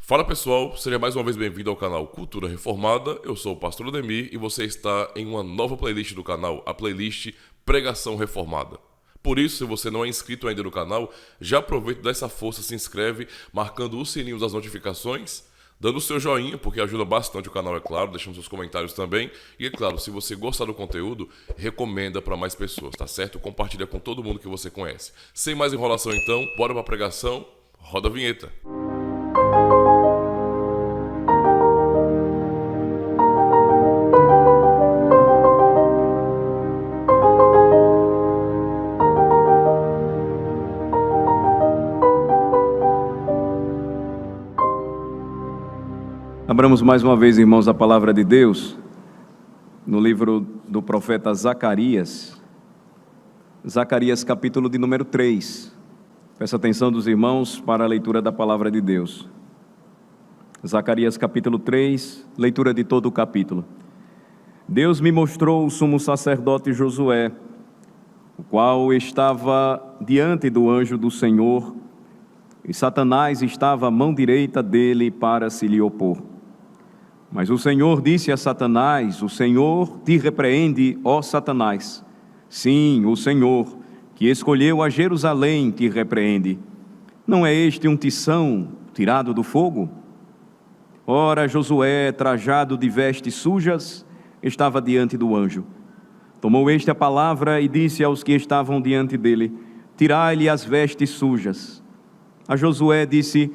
Fala pessoal, seja mais uma vez bem-vindo ao canal Cultura Reformada. Eu sou o Pastor Ademir e você está em uma nova playlist do canal, a playlist Pregação Reformada. Por isso, se você não é inscrito ainda no canal, já aproveita e dá essa força, se inscreve, marcando o sininho das notificações, dando o seu joinha, porque ajuda bastante o canal, é claro, deixando seus comentários também. E é claro, se você gostar do conteúdo, recomenda para mais pessoas, tá certo? Compartilha com todo mundo que você conhece. Sem mais enrolação então, bora pra pregação, roda a vinheta. Abramos mais uma vez, irmãos, a palavra de Deus, no livro do profeta Zacarias, capítulo de número 3. Peço atenção dos irmãos para a leitura da palavra de Deus. Zacarias capítulo 3, leitura de todo o capítulo. Deus me mostrou o sumo sacerdote Josué, o qual estava diante do anjo do Senhor, e Satanás estava à mão direita dele para se lhe opor. Mas o Senhor disse a Satanás: o Senhor te repreende, ó Satanás. Sim, o Senhor, que escolheu a Jerusalém, te repreende. Não é este um tição tirado do fogo? Ora, Josué, trajado de vestes sujas, estava diante do anjo. Tomou este a palavra e disse aos que estavam diante dele: tirai-lhe as vestes sujas. A Josué disse: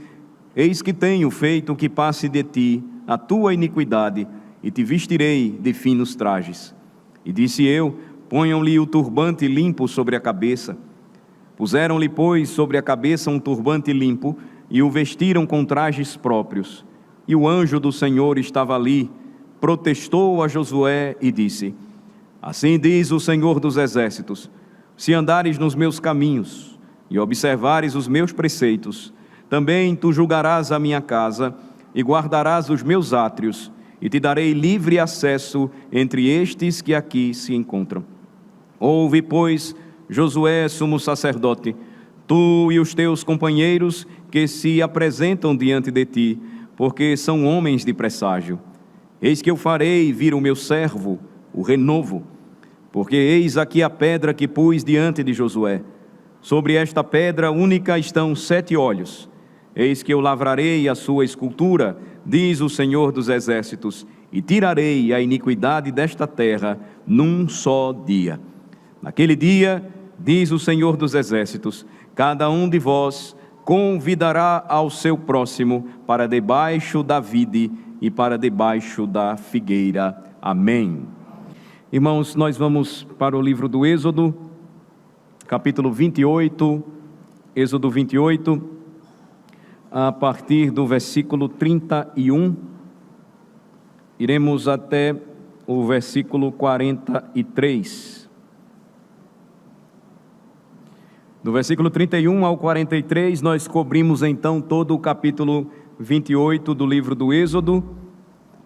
eis que tenho feito que passe de ti a tua iniquidade, e te vestirei de finos trajes. E disse eu: ponham-lhe o turbante limpo sobre a cabeça. Puseram-lhe, pois, sobre a cabeça um turbante limpo, e o vestiram com trajes próprios. E o anjo do Senhor estava ali, protestou a Josué e disse: assim diz o Senhor dos Exércitos: se andares nos meus caminhos, e observares os meus preceitos, também tu julgarás a minha casa, e guardarás os meus átrios, e te darei livre acesso entre estes que aqui se encontram. Ouve, pois, Josué, sumo sacerdote, tu e os teus companheiros que se apresentam diante de ti, porque são homens de presságio. Eis que eu farei vir o meu servo, o renovo, porque eis aqui a pedra que pus diante de Josué. Sobre esta pedra única estão 7 olhos. Eis que eu lavrarei a sua escultura, diz o Senhor dos Exércitos, e tirarei a iniquidade desta terra num só dia. Naquele dia, diz o Senhor dos Exércitos, cada um de vós convidará ao seu próximo para debaixo da vide e para debaixo da figueira. Amém. Irmãos, nós vamos para o livro do Êxodo, capítulo 28, Êxodo 28, a partir do versículo 31, iremos até o versículo 43. Do versículo 31 ao 43, nós cobrimos então todo o capítulo 28 do livro do Êxodo,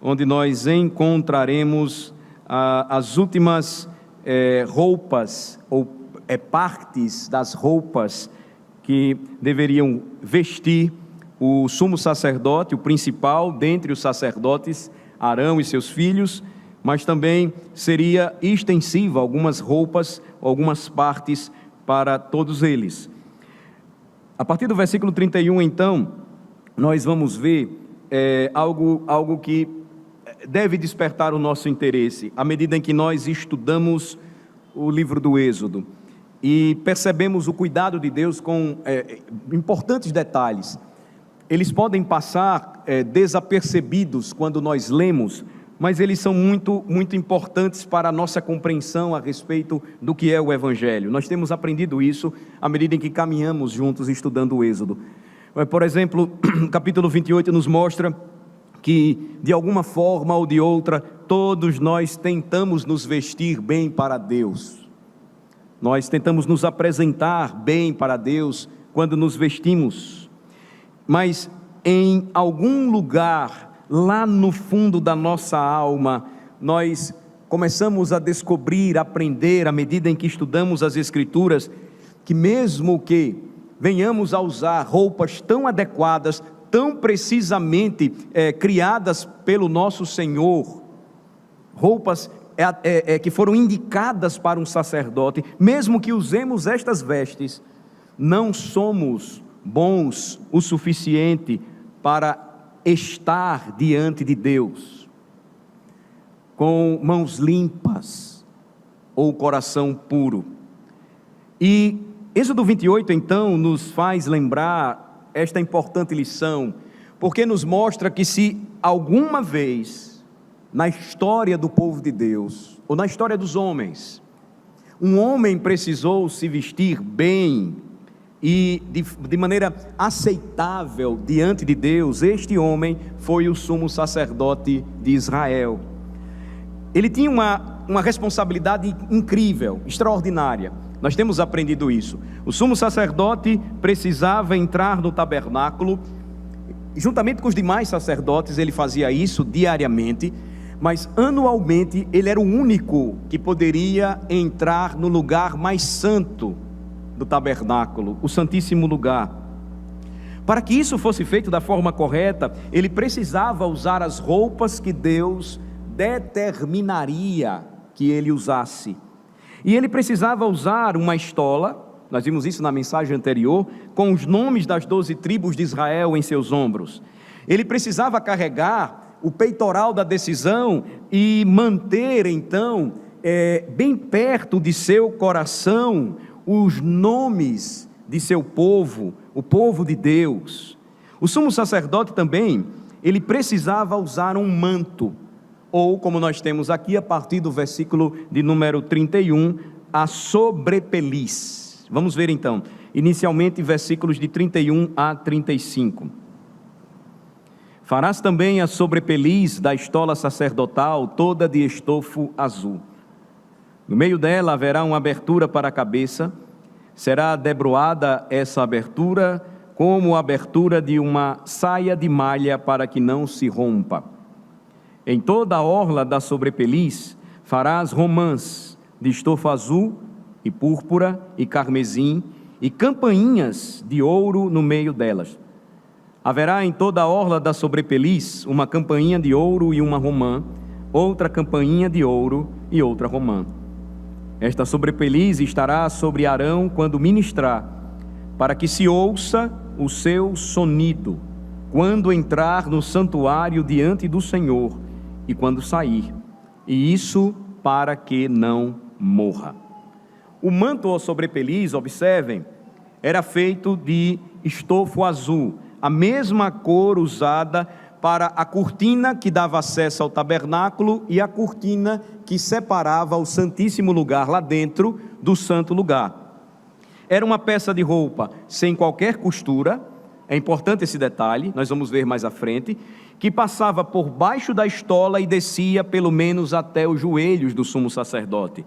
onde nós encontraremos as últimas roupas, ou partes das roupas que deveriam vestir o sumo sacerdote, o principal dentre os sacerdotes, Arão e seus filhos, mas também seria extensiva algumas roupas, algumas partes para todos eles. A partir do versículo 31, então, nós vamos ver algo que deve despertar o nosso interesse, à medida em que nós estudamos o livro do Êxodo, e percebemos o cuidado de Deus com importantes detalhes. Eles podem passar desapercebidos quando nós lemos, mas eles são muito, muito importantes para a nossa compreensão a respeito do que é o Evangelho. Nós temos aprendido isso à medida em que caminhamos juntos estudando o Êxodo. Por exemplo, o capítulo 28 nos mostra que, de alguma forma ou de outra, todos nós tentamos nos vestir bem para Deus. Nós tentamos nos apresentar bem para Deus quando nos vestimos. Mas em algum lugar, lá no fundo da nossa alma, nós começamos a descobrir, a aprender, à medida em que estudamos as Escrituras, que mesmo que venhamos a usar roupas tão adequadas, tão precisamente criadas pelo nosso Senhor, roupas que foram indicadas para um sacerdote, mesmo que usemos estas vestes, não somos bons o suficiente para estar diante de Deus com mãos limpas ou coração puro. E Êxodo 28 então nos faz lembrar esta importante lição, porque nos mostra que se alguma vez na história do povo de Deus, ou na história dos homens, um homem precisou se vestir bem e de maneira aceitável diante de Deus, este homem foi o sumo sacerdote de Israel. Ele tinha uma responsabilidade incrível, extraordinária. Nós temos aprendido isso. O sumo sacerdote precisava entrar no tabernáculo, juntamente com os demais sacerdotes, ele fazia isso diariamente, mas anualmente ele era o único que poderia entrar no lugar mais santo do tabernáculo, o santíssimo lugar. Para que isso fosse feito da forma correta, ele precisava usar as roupas que Deus determinaria que ele usasse. E ele precisava usar uma estola, nós vimos isso na mensagem anterior, com os nomes das 12 tribos de Israel em seus ombros. Ele precisava carregar o peitoral da decisão e manter então bem perto de seu coração os nomes de seu povo, o povo de Deus. O sumo sacerdote também, ele precisava usar um manto, ou como nós temos aqui a partir do versículo de número 31, a sobrepeliz. Vamos ver então, inicialmente versículos de 31 a 35. Farás também a sobrepeliz da estola sacerdotal, toda de estofo azul. No meio dela haverá uma abertura para a cabeça, será debruada essa abertura como a abertura de uma saia de malha para que não se rompa. Em toda a orla da sobrepeliz farás romãs de estofo azul e púrpura e carmesim e campainhas de ouro no meio delas. Haverá em toda a orla da sobrepeliz uma campainha de ouro e uma romã, outra campainha de ouro e outra romã. Esta sobrepeliz estará sobre Arão quando ministrar, para que se ouça o seu sonido, quando entrar no santuário diante do Senhor e quando sair, e isso para que não morra. O manto ou sobrepeliz, observem, era feito de estofo azul, a mesma cor usada para a cortina que dava acesso ao tabernáculo e a cortina que separava o santíssimo lugar lá dentro do santo lugar. Era uma peça de roupa sem qualquer costura, é importante esse detalhe, nós vamos ver mais à frente, que passava por baixo da estola e descia pelo menos até os joelhos do sumo sacerdote.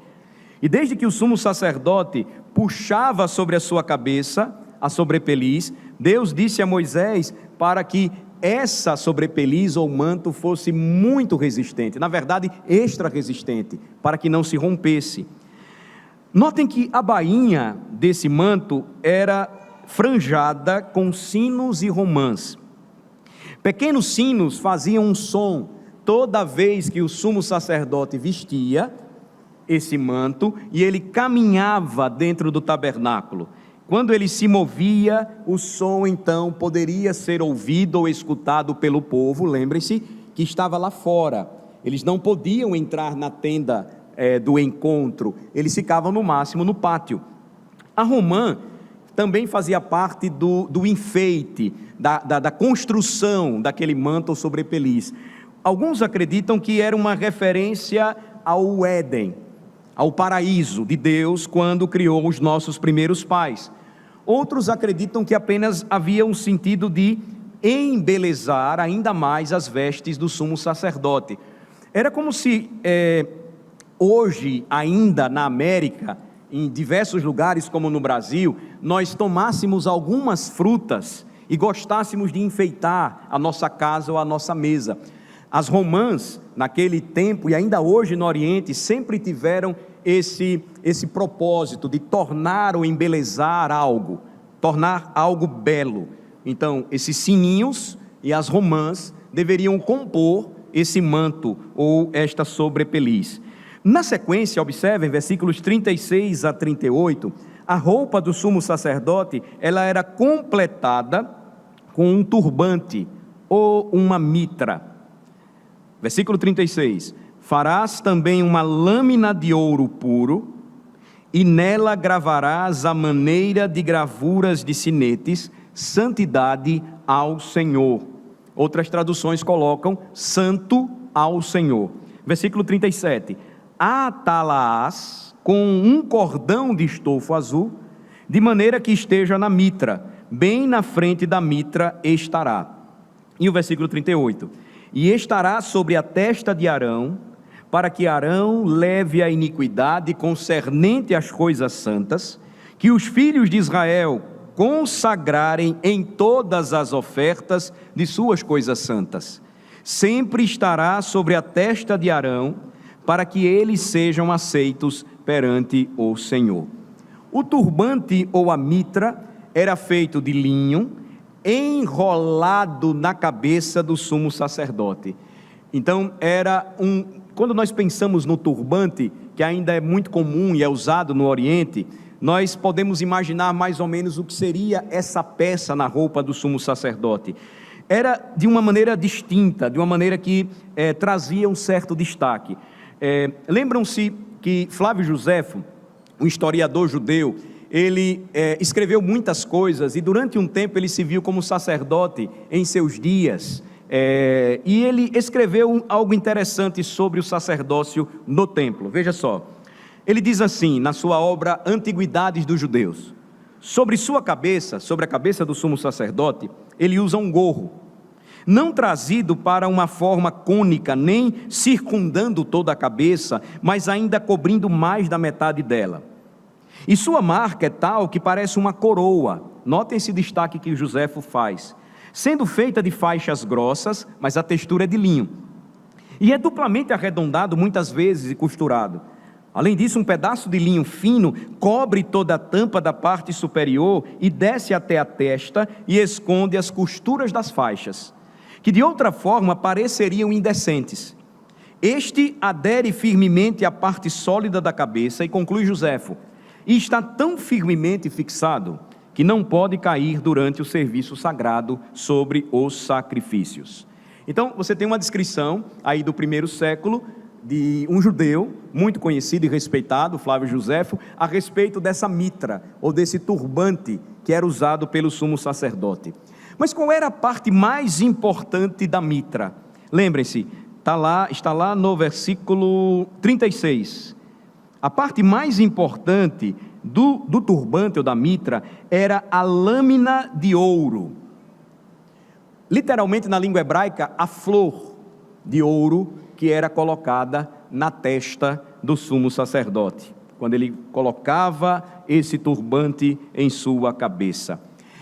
E desde que o sumo sacerdote puxava sobre a sua cabeça a sobrepeliz, Deus disse a Moisés para que essa sobrepeliz ou manto fosse muito resistente, na verdade extra resistente, para que não se rompesse. Notem que a bainha desse manto era franjada com sinos e romãs. Pequenos sinos faziam um som toda vez que o sumo sacerdote vestia esse manto e ele caminhava dentro do tabernáculo. Quando ele se movia, o som então poderia ser ouvido ou escutado pelo povo. Lembrem-se que estava lá fora, eles não podiam entrar na tenda do encontro, eles ficavam no máximo no pátio. A romã também fazia parte do enfeite, da construção daquele manto ou sobrepeliz. Alguns acreditam que era uma referência ao Éden, ao paraíso de Deus quando criou os nossos primeiros pais. Outros acreditam que apenas havia um sentido de embelezar ainda mais as vestes do sumo sacerdote. Era como se hoje, ainda na América, em diversos lugares como no Brasil, nós tomássemos algumas frutas e gostássemos de enfeitar a nossa casa ou a nossa mesa. As romãs, naquele tempo e ainda hoje no Oriente, sempre tiveram esse propósito de tornar ou embelezar algo, tornar algo belo. Então, esses sininhos e as romãs deveriam compor esse manto ou esta sobrepeliz. Na sequência, observem, versículos 36 a 38, a roupa do sumo sacerdote, ela era completada com um turbante ou uma mitra. Versículo 36, farás também uma lâmina de ouro puro, e nela gravarás a maneira de gravuras de sinetes, santidade ao Senhor. Outras traduções colocam santo ao Senhor. Versículo 37, atá-la-ás com um cordão de estofo azul, de maneira que esteja na mitra, bem na frente da mitra estará. E o versículo 38, e estará sobre a testa de Arão, para que Arão leve a iniquidade concernente às coisas santas, que os filhos de Israel consagrarem em todas as ofertas de suas coisas santas. Sempre estará sobre a testa de Arão, para que eles sejam aceitos perante o Senhor. O turbante ou a mitra era feito de linho, enrolado na cabeça do sumo sacerdote. Então quando nós pensamos no turbante, que ainda é muito comum e é usado no Oriente, nós podemos imaginar mais ou menos o que seria essa peça na roupa do sumo sacerdote. Era de uma maneira distinta, de uma maneira que trazia um certo destaque. Lembram-se que Flávio Joséfo, um historiador judeu, ele escreveu muitas coisas e durante um tempo ele se viu como sacerdote em seus dias. E ele escreveu algo interessante sobre o sacerdócio no templo. Veja só, ele diz assim, na sua obra Antiguidades dos Judeus: sobre sua cabeça, sobre a cabeça do sumo sacerdote, ele usa um gorro, não trazido para uma forma cônica, nem circundando toda a cabeça, mas ainda cobrindo mais da metade dela. E sua marca é tal que parece uma coroa. Notem esse destaque que Joséfo faz, sendo feita de faixas grossas, mas a textura é de linho, e é duplamente arredondado muitas vezes e costurado. Além disso, um pedaço de linho fino cobre toda a tampa da parte superior e desce até a testa e esconde as costuras das faixas, que de outra forma pareceriam indecentes. Este adere firmemente à parte sólida da cabeça, e conclui Joséfo, e está tão firmemente fixado que não pode cair durante o serviço sagrado sobre os sacrifícios. Então, você tem uma descrição aí do primeiro século, de um judeu muito conhecido e respeitado, Flávio Joséfo, a respeito dessa mitra, ou desse turbante que era usado pelo sumo sacerdote. Mas qual era a parte mais importante da mitra? Lembrem-se, está lá no versículo 36. A parte mais importante do turbante ou da mitra era a lâmina de ouro. Literalmente na língua hebraica, a flor de ouro que era colocada na testa do sumo sacerdote, quando ele colocava esse turbante em sua cabeça.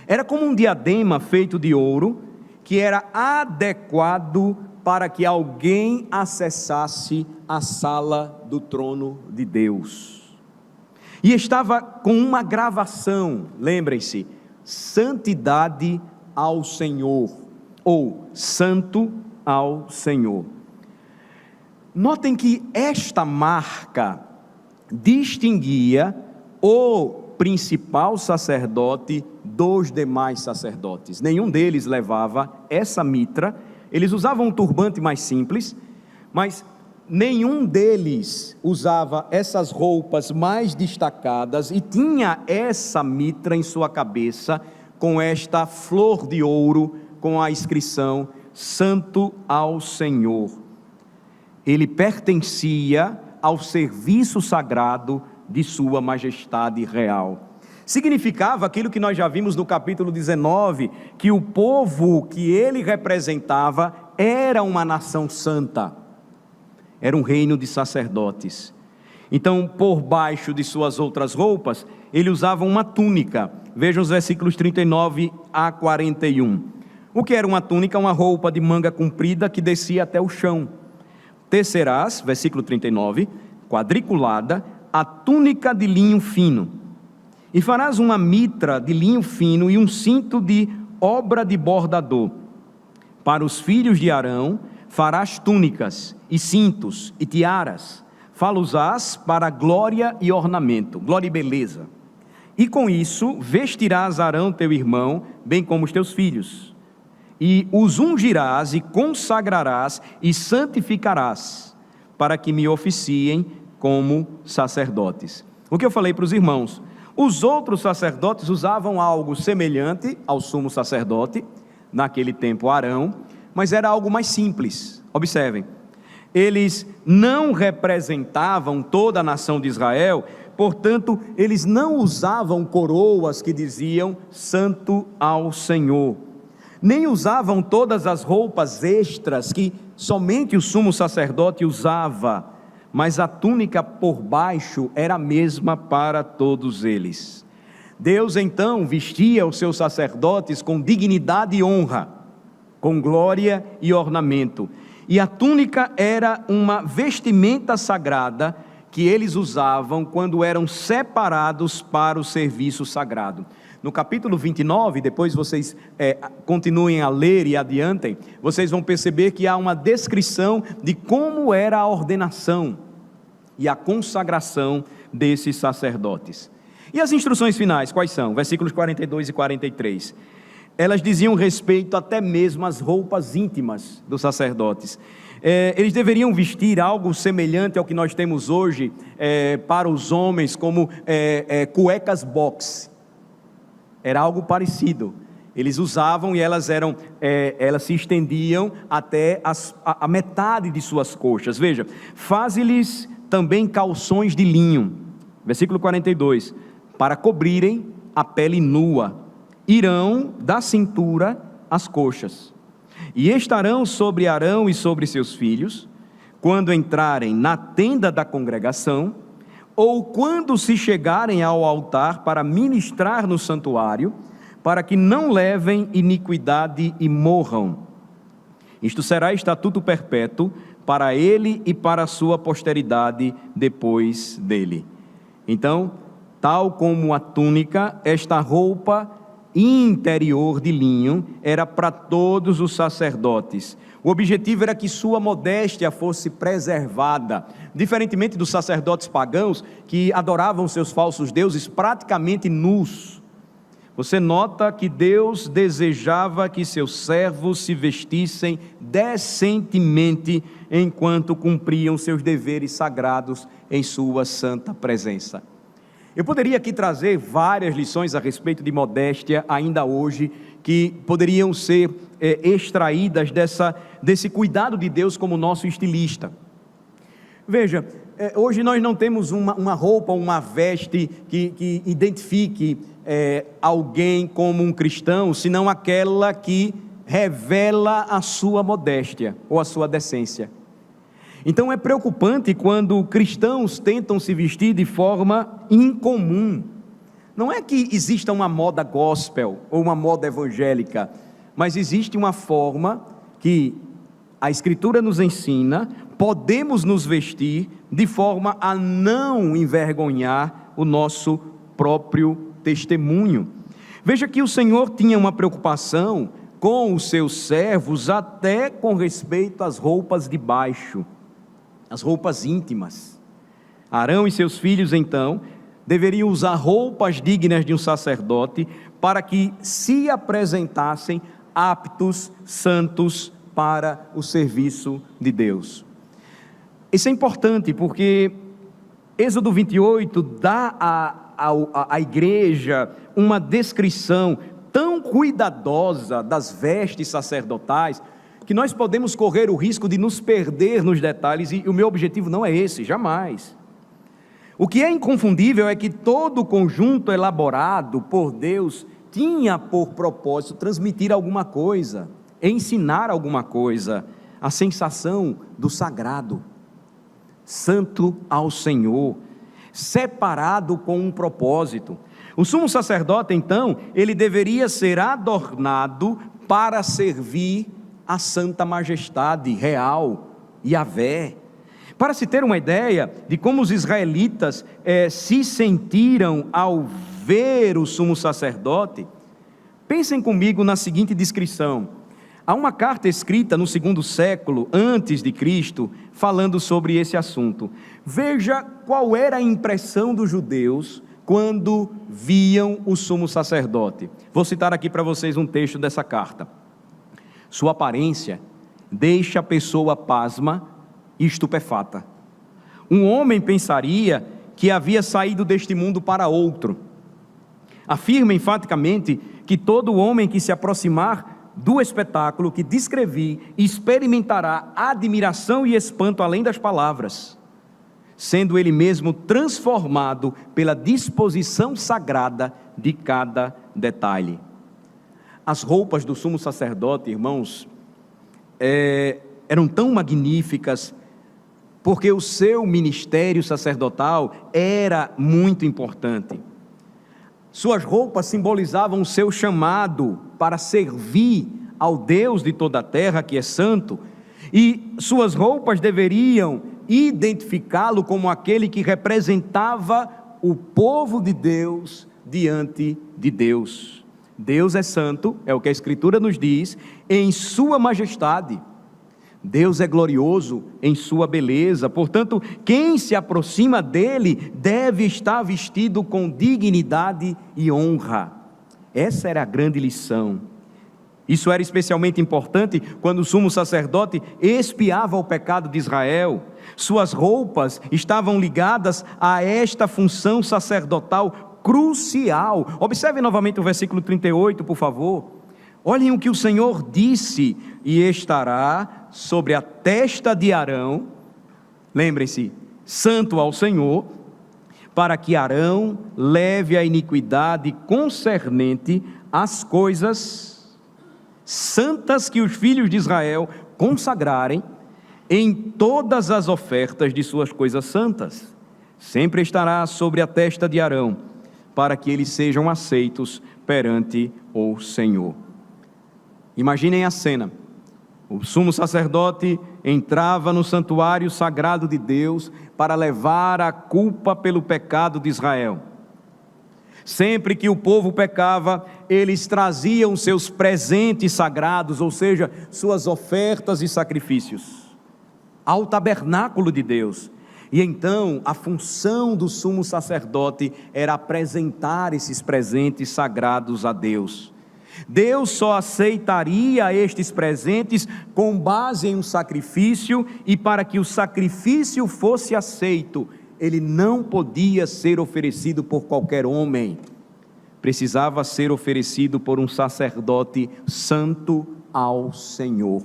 Era como um diadema feito de ouro, que era adequado para que alguém acessasse a sala do trono de Deus. E estava com uma gravação, lembrem-se, santidade ao Senhor, ou santo ao Senhor. Notem que esta marca distinguia o principal sacerdote dos demais sacerdotes. Nenhum deles levava essa mitra, eles usavam um turbante mais simples, mas nenhum deles usava essas roupas mais destacadas e tinha essa mitra em sua cabeça, com esta flor de ouro, com a inscrição Santo ao Senhor. Ele pertencia ao serviço sagrado de sua majestade real. Significava aquilo que nós já vimos no capítulo 19, que o povo que ele representava era uma nação santa, era um reino de sacerdotes. Então, por baixo de suas outras roupas, ele usava uma túnica. Vejam os versículos 39 a 41. O que era uma túnica? Uma roupa de manga comprida que descia até o chão. Tecerás, versículo 39, quadriculada, a túnica de linho fino, e farás uma mitra de linho fino e um cinto de obra de bordador. Para os filhos de Arão farás túnicas, e cintos, e tiaras. Fá-los-ás para glória e ornamento, glória e beleza. E com isso vestirás Arão teu irmão, bem como os teus filhos. E os ungirás e consagrarás e santificarás, para que me oficiem como sacerdotes. O que eu falei para os irmãos, os outros sacerdotes usavam algo semelhante ao sumo sacerdote, naquele tempo Arão, mas era algo mais simples. Observem, eles não representavam toda a nação de Israel, portanto, eles não usavam coroas que diziam Santo ao Senhor, nem usavam todas as roupas extras que somente o sumo sacerdote usava, mas a túnica por baixo era a mesma para todos eles. Deus então vestia os seus sacerdotes com dignidade e honra, com glória e ornamento, e a túnica era uma vestimenta sagrada que eles usavam quando eram separados para o serviço sagrado. No capítulo 29, depois vocês continuem a ler e adiantem, vocês vão perceber que há uma descrição de como era a ordenação e a consagração desses sacerdotes. E as instruções finais, quais são? Versículos 42 e 43. Elas diziam respeito até mesmo às roupas íntimas dos sacerdotes. Eles deveriam vestir algo semelhante ao que nós temos hoje para os homens, como cuecas boxe. Era algo parecido. Eles usavam e elas se estendiam até a metade de suas coxas. Veja, faze-lhes também calções de linho. Versículo 42. Para cobrirem a pele nua, irão da cintura às coxas. E estarão sobre Arão e sobre seus filhos, quando entrarem na tenda da congregação, ou quando se chegarem ao altar para ministrar no santuário, para que não levem iniquidade e morram. Isto será estatuto perpétuo para ele e para a sua posteridade depois dele. Então, tal como a túnica, esta roupa interior de linho era para todos os sacerdotes. O objetivo era que sua modéstia fosse preservada, diferentemente dos sacerdotes pagãos que adoravam seus falsos deuses praticamente nus. Você nota que Deus desejava que seus servos se vestissem decentemente enquanto cumpriam seus deveres sagrados em sua santa presença. Eu poderia aqui trazer várias lições a respeito de modéstia ainda hoje, que poderiam ser extraídas desse cuidado de Deus como nosso estilista. Veja, hoje nós não temos uma roupa, uma veste que identifique alguém como um cristão, senão aquela que revela a sua modéstia ou a sua decência. Então é preocupante quando cristãos tentam se vestir de forma incomum. Não é que exista uma moda gospel ou uma moda evangélica, mas existe uma forma que a Escritura nos ensina, podemos nos vestir de forma a não envergonhar o nosso próprio testemunho. Veja que o Senhor tinha uma preocupação com os seus servos até com respeito às roupas de baixo, as roupas íntimas. Arão e seus filhos, então, deveriam usar roupas dignas de um sacerdote para que se apresentassem aptos, santos para o serviço de Deus. Isso é importante porque Êxodo 28 dá à igreja uma descrição tão cuidadosa das vestes sacerdotais, que nós podemos correr o risco de nos perder nos detalhes, e o meu objetivo não é esse, jamais. O que é inconfundível é que todo o conjunto elaborado por Deus tinha por propósito transmitir alguma coisa, ensinar alguma coisa, a sensação do sagrado, santo ao Senhor, separado com um propósito. O sumo sacerdote, então, ele deveria ser adornado para servir a santa majestade real, Yahvé. Para se ter uma ideia de como os israelitas se sentiram ao ver o sumo sacerdote, Pensem comigo na seguinte descrição. Há uma carta escrita no 2º século antes de Cristo, falando sobre esse assunto. Veja qual era a impressão dos judeus quando viam o sumo sacerdote. Vou citar aqui para vocês um texto dessa carta. Sua aparência deixa a pessoa pasma e estupefata. Um homem pensaria que havia saído deste mundo para outro. Afirma enfaticamente que todo homem que se aproximar do espetáculo que descrevi experimentará admiração e espanto além das palavras, sendo ele mesmo transformado pela disposição sagrada de cada detalhe. As roupas do sumo sacerdote, irmãos, eram tão magníficas, porque o seu ministério sacerdotal era muito importante. Suas roupas simbolizavam o seu chamado para servir ao Deus de toda a terra, que é santo, e suas roupas deveriam identificá-lo como aquele que representava o povo de Deus diante de Deus. Deus é santo, é o que a Escritura nos diz, em sua majestade. Deus é glorioso em sua beleza, portanto, quem se aproxima dele deve estar vestido com dignidade e honra. Essa era a grande lição. Isso era especialmente importante quando o sumo sacerdote expiava o pecado de Israel. Suas roupas estavam ligadas a esta função sacerdotal crucial. Observe novamente o versículo 38, por favor. Olhem o que o Senhor disse: e estará sobre a testa de Arão, lembrem-se, santo ao Senhor, para que Arão leve a iniquidade concernente às coisas santas que os filhos de Israel consagrarem em todas as ofertas de suas coisas santas. Sempre estará sobre a testa de Arão, para que eles sejam aceitos perante o Senhor. Imaginem a cena. O sumo sacerdote entrava no santuário sagrado de Deus para levar a culpa pelo pecado de Israel. Sempre que o povo pecava, eles traziam seus presentes sagrados, ou seja, suas ofertas e sacrifícios, ao tabernáculo de Deus. E então a função do sumo sacerdote era apresentar esses presentes sagrados a Deus. Deus só aceitaria estes presentes com base em um sacrifício, e para que o sacrifício fosse aceito, ele não podia ser oferecido por qualquer homem, precisava ser oferecido por um sacerdote santo ao Senhor.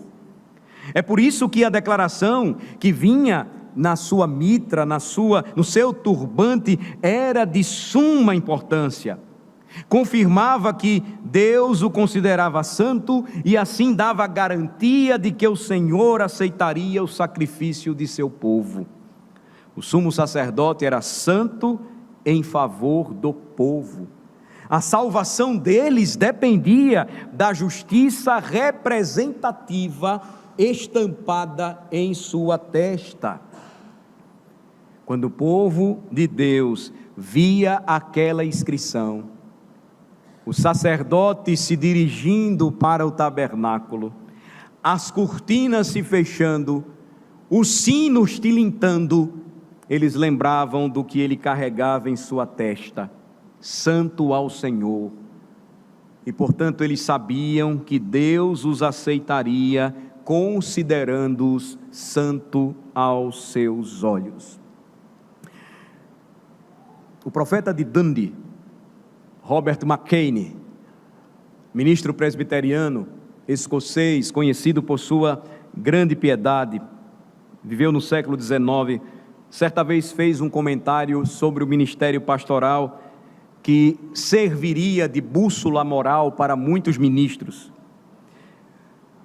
É por isso que a declaração que vinha na sua mitra, no seu turbante, era de suma importância. Confirmava que Deus o considerava santo e assim dava garantia de que o Senhor aceitaria o sacrifício de seu povo. O sumo sacerdote era santo em favor do povo. A salvação deles dependia da justiça representativa estampada em sua testa. Quando o povo de Deus via aquela inscrição, o sacerdote se dirigindo para o tabernáculo, as cortinas se fechando, os sinos tilintando, eles lembravam do que ele carregava em sua testa: santo ao Senhor. E portanto eles sabiam que Deus os aceitaria, considerando-os santo aos seus olhos. O profeta de Dundee, Robert McCain, ministro presbiteriano escocês, conhecido por sua grande piedade, viveu no século XIX, certa vez fez um comentário sobre o ministério pastoral que serviria de bússola moral para muitos ministros.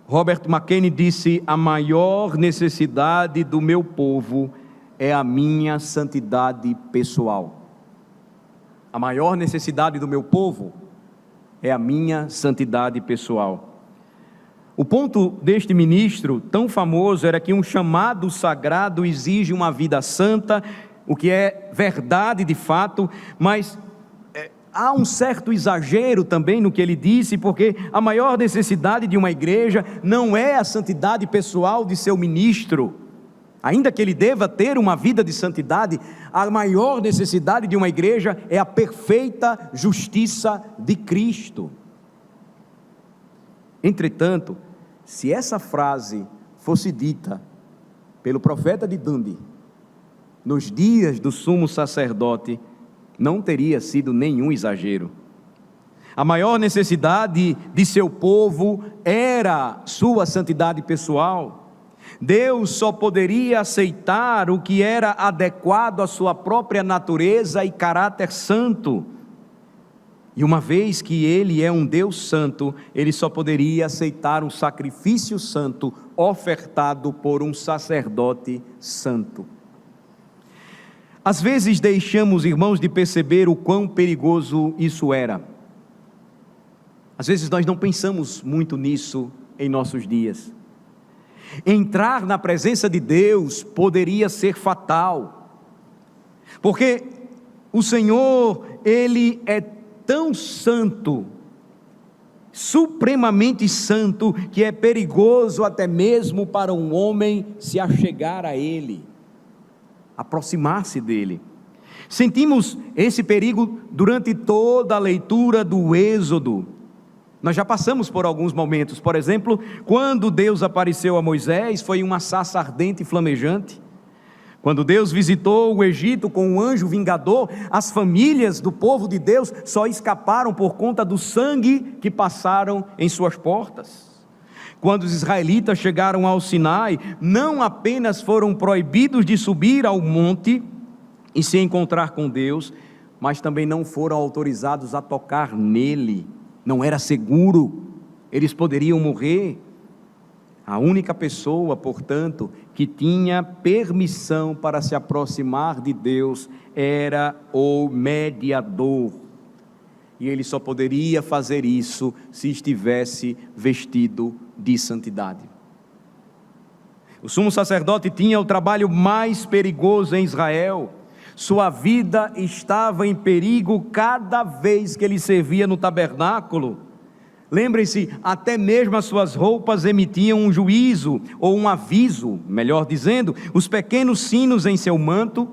Robert McCain disse: a maior necessidade do meu povo é a minha santidade pessoal. A maior necessidade do meu povo é a minha santidade pessoal. O ponto deste ministro tão famoso era que um chamado sagrado exige uma vida santa, o que é verdade de fato, mas há um certo exagero também no que ele disse, porque a maior necessidade de uma igreja não é a santidade pessoal de seu ministro. Ainda que ele deva ter uma vida de santidade, a maior necessidade de uma igreja é a perfeita justiça de Cristo. Entretanto, se essa frase fosse dita pelo profeta de Dundee, nos dias do sumo sacerdote, não teria sido nenhum exagero. A maior necessidade de seu povo era sua santidade pessoal. Deus só poderia aceitar o que era adequado à sua própria natureza e caráter santo. E uma vez que Ele é um Deus santo, Ele só poderia aceitar um sacrifício santo ofertado por um sacerdote santo. Às vezes deixamos, irmãos, de perceber o quão perigoso isso era. Às vezes nós não pensamos muito nisso em nossos dias. Entrar na presença de Deus poderia ser fatal, porque o Senhor, Ele é tão santo, supremamente santo, que é perigoso até mesmo para um homem se achegar a Ele, aproximar-se dEle. Sentimos esse perigo durante toda a leitura do Êxodo. Nós já passamos por alguns momentos. Por exemplo, quando Deus apareceu a Moisés, foi uma sarça ardente e flamejante. Quando Deus visitou o Egito com um anjo vingador, as famílias do povo de Deus só escaparam por conta do sangue que passaram em suas portas. Quando os israelitas chegaram ao Sinai, não apenas foram proibidos de subir ao monte e se encontrar com Deus, mas também não foram autorizados a tocar nele. Não era seguro, eles poderiam morrer. A única pessoa, portanto, que tinha permissão para se aproximar de Deus era o mediador. E ele só poderia fazer isso se estivesse vestido de santidade. O sumo sacerdote tinha o trabalho mais perigoso em Israel. Sua vida estava em perigo cada vez que ele servia no tabernáculo. Lembrem-se, até mesmo as suas roupas emitiam um juízo, ou um aviso, melhor dizendo. Os pequenos sinos em seu manto,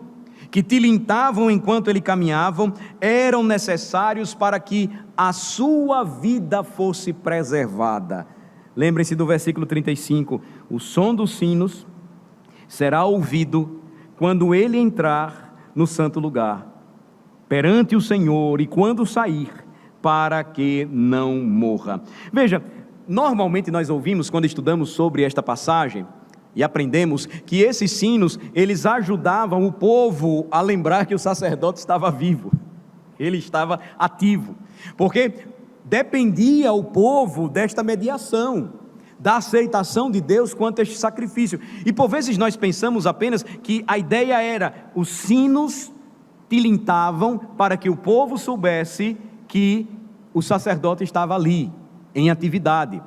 que tilintavam enquanto ele caminhava, eram necessários para que a sua vida fosse preservada. Lembrem-se do versículo 35, o som dos sinos será ouvido quando ele entrar no santo lugar, perante o Senhor, e quando sair, para que não morra. Veja, normalmente nós ouvimos, quando estudamos sobre esta passagem, e aprendemos que esses sinos, eles ajudavam o povo a lembrar que o sacerdote estava vivo, ele estava ativo, porque dependia o povo desta mediação, da aceitação de Deus quanto a este sacrifício. E por vezes nós pensamos apenas que a ideia era, os sinos tilintavam para que o povo soubesse que o sacerdote estava ali, em atividade.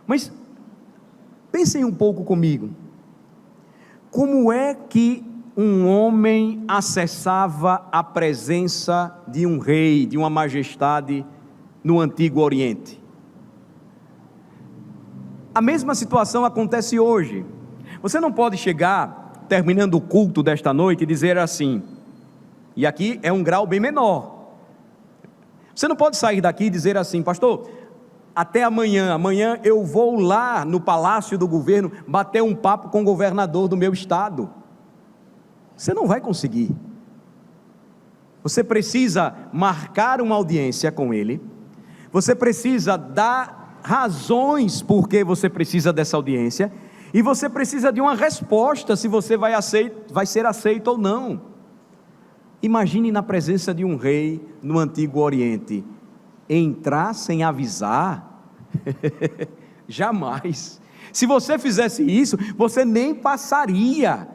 Mas pensem um pouco comigo, como é que um homem acessava a presença de um rei, de uma majestade no Antigo Oriente? A mesma situação acontece hoje. Você não pode chegar, terminando o culto desta noite, e dizer assim, e aqui é um grau bem menor, você não pode sair daqui e dizer assim, pastor, até amanhã eu vou lá no palácio do governo, bater um papo com o governador do meu estado. Você não vai conseguir. Você precisa marcar uma audiência com ele, você precisa dar razões por que você precisa dessa audiência, e você precisa de uma resposta se você vai ser aceito ou não. Imagine na presença de um rei no Antigo Oriente, entrar sem avisar, jamais. Se você fizesse isso, você nem passaria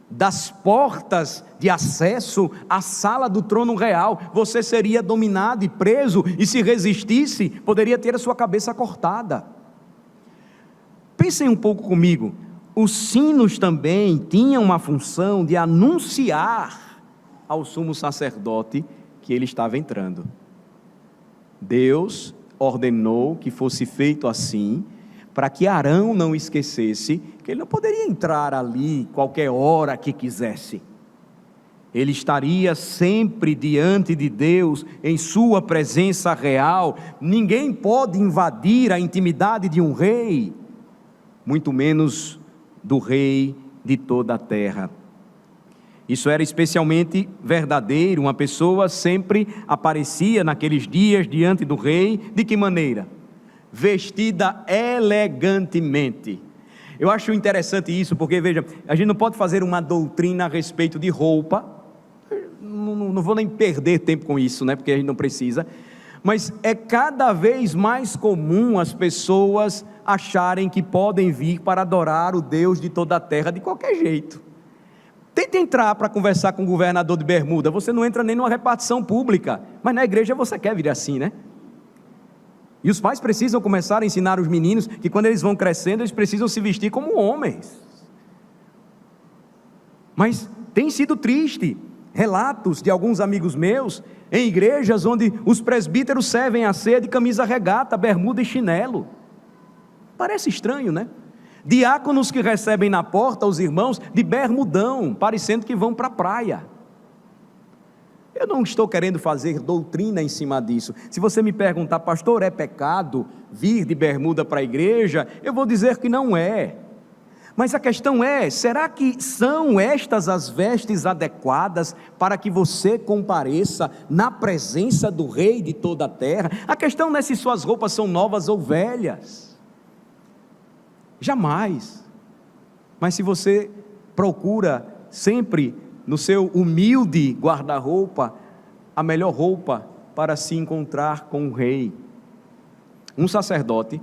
das portas de acesso à sala do trono real, você seria dominado e preso, e se resistisse, poderia ter a sua cabeça cortada. Pensem um pouco comigo, os sinos também tinham uma função de anunciar ao sumo sacerdote que ele estava entrando. Deus ordenou que fosse feito assim, para que Arão não esquecesse que ele não poderia entrar ali qualquer hora que quisesse. Ele estaria sempre diante de Deus, em sua presença real. Ninguém pode invadir a intimidade de um rei, muito menos do rei de toda a terra. Isso era especialmente verdadeiro. Uma pessoa sempre aparecia naqueles dias diante do rei, de que maneira? Vestida elegantemente. Eu acho interessante isso, porque veja, a gente não pode fazer uma doutrina a respeito de roupa, não vou nem perder tempo com isso, né? Porque a gente não precisa, mas é cada vez mais comum as pessoas acharem que podem vir para adorar o Deus de toda a terra de qualquer jeito. Tente entrar para conversar com o governador de bermuda, você não entra nem numa repartição pública, mas na igreja você quer vir assim, né? E os pais precisam começar a ensinar os meninos que quando eles vão crescendo, eles precisam se vestir como homens. Mas tem sido triste, relatos de alguns amigos meus, em igrejas onde os presbíteros servem a ceia de camisa regata, bermuda e chinelo. Parece estranho, né? Diáconos que recebem na porta os irmãos de bermudão, parecendo que vão para a praia. Eu não estou querendo fazer doutrina em cima disso. Se você me perguntar, pastor, é pecado vir de bermuda para a igreja? Eu vou dizer que não é. Mas a questão é, será que são estas as vestes adequadas para que você compareça na presença do rei de toda a terra? A questão não é se suas roupas são novas ou velhas. Jamais. Mas se você procura sempre no seu humilde guarda-roupa a melhor roupa para se encontrar com o rei, um sacerdote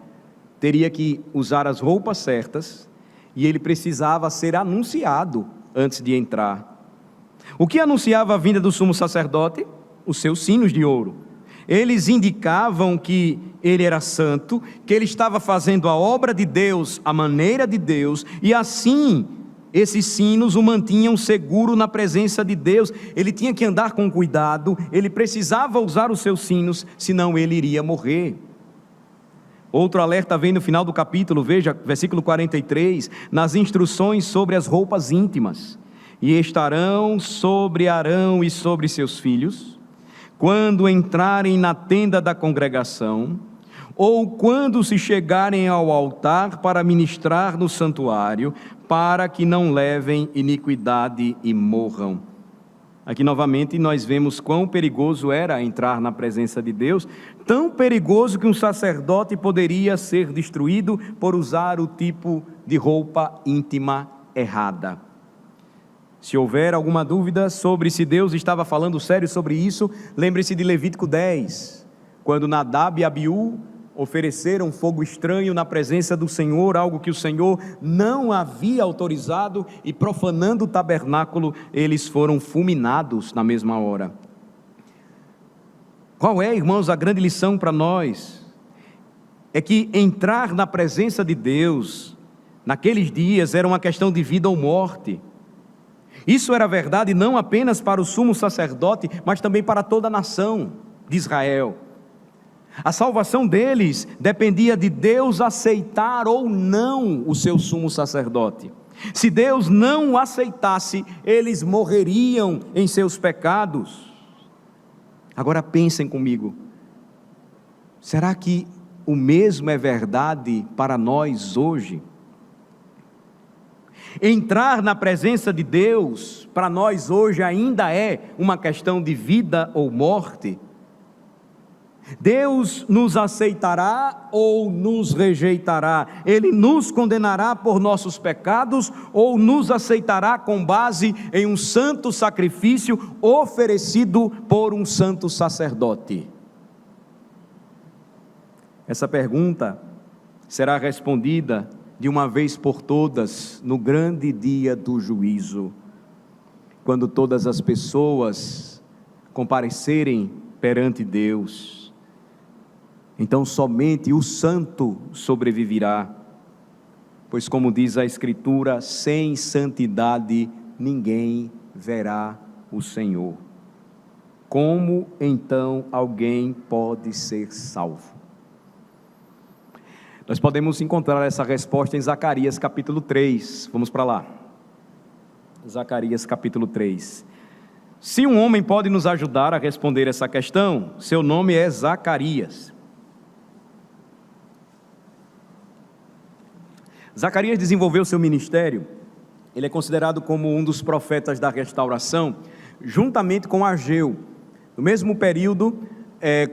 teria que usar as roupas certas e ele precisava ser anunciado antes de entrar. O que anunciava a vinda do sumo sacerdote? Os seus sinos de ouro. Eles indicavam que ele era santo, que ele estava fazendo a obra de Deus, a maneira de Deus, e assim esses sinos o mantinham seguro na presença de Deus. Ele tinha que andar com cuidado, ele precisava usar os seus sinos, senão ele iria morrer. Outro alerta vem no final do capítulo, veja, versículo 43, nas instruções sobre as roupas íntimas. E estarão sobre Arão e sobre seus filhos, quando entrarem na tenda da congregação, ou quando se chegarem ao altar para ministrar no santuário, para que não levem iniquidade e morram. Aqui novamente nós vemos quão perigoso era entrar na presença de Deus, tão perigoso que um sacerdote poderia ser destruído por usar o tipo de roupa íntima errada. Se houver alguma dúvida sobre se Deus estava falando sério sobre isso, lembre-se de Levítico 10, quando Nadab e Abiú ofereceram fogo estranho na presença do Senhor, algo que o Senhor não havia autorizado, e profanando o tabernáculo, eles foram fulminados na mesma hora. Qual é, irmãos, a grande lição para nós? É que entrar na presença de Deus, naqueles dias, era uma questão de vida ou morte. Isso era verdade não apenas para o sumo sacerdote, mas também para toda a nação de Israel. A salvação deles dependia de Deus aceitar ou não o seu sumo sacerdote. Se Deus não o aceitasse, eles morreriam em seus pecados. Agora pensem comigo, será que o mesmo é verdade para nós hoje? Entrar na presença de Deus, para nós hoje ainda é uma questão de vida ou morte. Deus nos aceitará ou nos rejeitará? Ele nos condenará por nossos pecados ou nos aceitará com base em um santo sacrifício oferecido por um santo sacerdote? Essa pergunta será respondida de uma vez por todas no grande dia do juízo, quando todas as pessoas comparecerem perante Deus. Então somente o santo sobreviverá, pois como diz a Escritura, sem santidade ninguém verá o Senhor. como então alguém pode ser salvo? Nós podemos encontrar essa resposta em Zacarias capítulo 3, vamos para lá. Zacarias capítulo 3. Se um homem pode nos ajudar a responder essa questão, seu nome é Zacarias. Zacarias desenvolveu seu ministério, ele é considerado como um dos profetas da restauração, juntamente com Ageu, no mesmo período,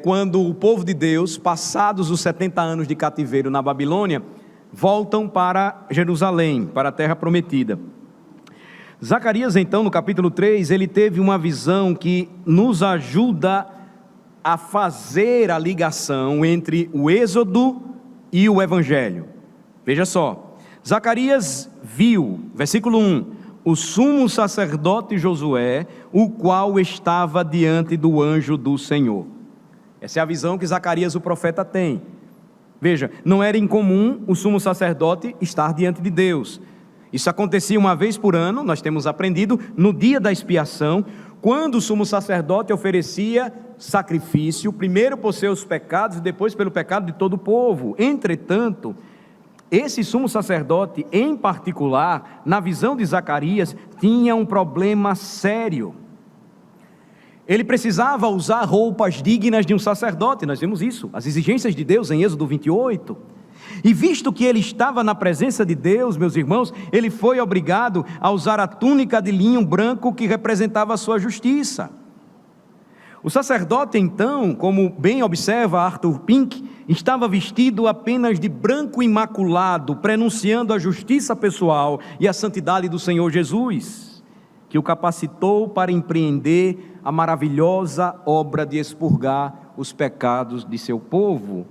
quando o povo de Deus, passados os 70 anos de cativeiro na Babilônia, voltam para Jerusalém, para a terra prometida. Zacarias, então, no capítulo 3, ele teve uma visão que nos ajuda a fazer a ligação entre o Êxodo e o Evangelho. Veja só, Zacarias viu, versículo 1, o sumo sacerdote Josué, o qual estava diante do anjo do Senhor. Essa é a visão que Zacarias, o profeta, tem. Veja, não era incomum o sumo sacerdote estar diante de Deus. Isso acontecia uma vez por ano, nós temos aprendido, no dia da expiação, quando o sumo sacerdote oferecia sacrifício, primeiro por seus pecados e depois pelo pecado de todo o povo. Entretanto, esse sumo sacerdote, em particular, na visão de Zacarias, tinha um problema sério. Ele precisava usar roupas dignas de um sacerdote, nós vemos isso, as exigências de Deus em Êxodo 28. E visto que ele estava na presença de Deus, meus irmãos, ele foi obrigado a usar a túnica de linho branco que representava a sua justiça. O sacerdote então, como bem observa Arthur Pink, estava vestido apenas de branco imaculado, prenunciando a justiça pessoal e a santidade do Senhor Jesus, que o capacitou para empreender a maravilhosa obra de expurgar os pecados de seu povo.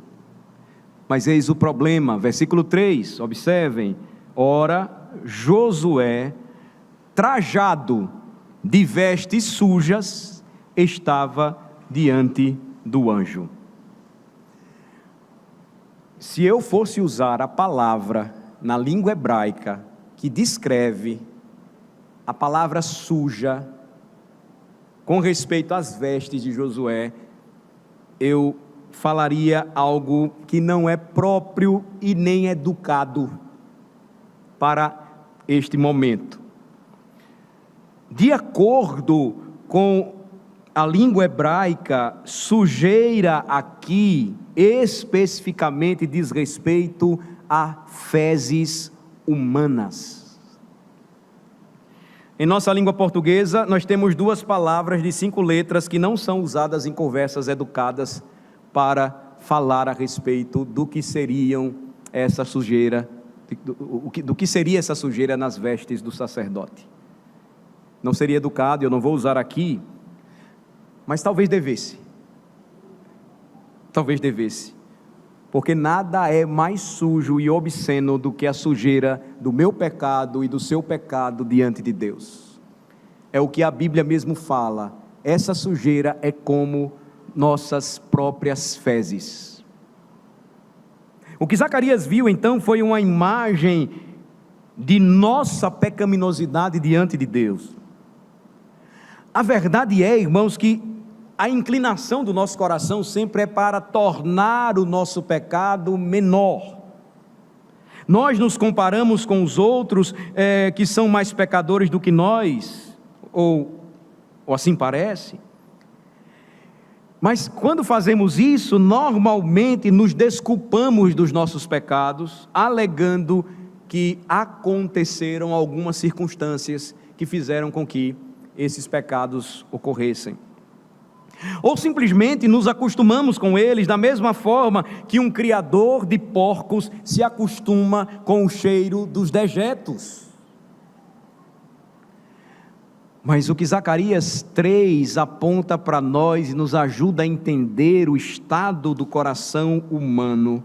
Mas eis o problema, versículo 3, observem: ora, Josué, trajado de vestes sujas, estava diante do anjo. Se eu fosse usar a palavra na língua hebraica que descreve a palavra suja com respeito às vestes de Josué, eu falaria algo que não é próprio e nem educado para este momento. De acordo com a língua hebraica, sujeira aqui especificamente diz respeito a fezes humanas. Em nossa língua portuguesa, nós temos duas palavras de 5 letras que não são usadas em conversas educadas para falar a respeito do que seriam essa sujeira, do que seria essa sujeira nas vestes do sacerdote. Não seria educado, eu não vou usar aqui, mas talvez devesse. Talvez devesse. Porque nada é mais sujo e obsceno do que a sujeira do meu pecado e do seu pecado diante de Deus. É o que a Bíblia mesmo fala. Essa sujeira é como nossas próprias fezes. O que Zacarias viu então foi uma imagem de nossa pecaminosidade diante de Deus. A verdade é, irmãos, que a inclinação do nosso coração sempre é para tornar o nosso pecado menor. Nós nos comparamos com os outros que são mais pecadores do que nós, ou assim parece. Mas quando fazemos isso, normalmente nos desculpamos dos nossos pecados, alegando que aconteceram algumas circunstâncias que fizeram com que esses pecados ocorressem. Ou simplesmente nos acostumamos com eles da mesma forma que um criador de porcos se acostuma com o cheiro dos dejetos. Mas o que Zacarias 3 aponta para nós e nos ajuda a entender o estado do coração humano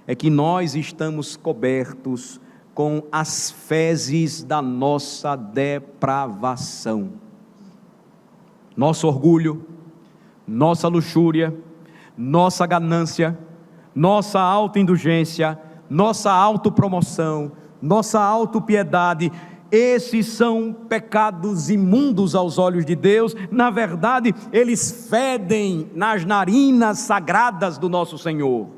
é que nós estamos cobertos com as fezes da nossa depravação. Nosso orgulho, nossa luxúria, nossa ganância, nossa autoindulgência, nossa autopromoção, nossa autopiedade Esses são pecados imundos aos olhos de Deus. Na verdade, eles fedem nas narinas sagradas do nosso Senhor.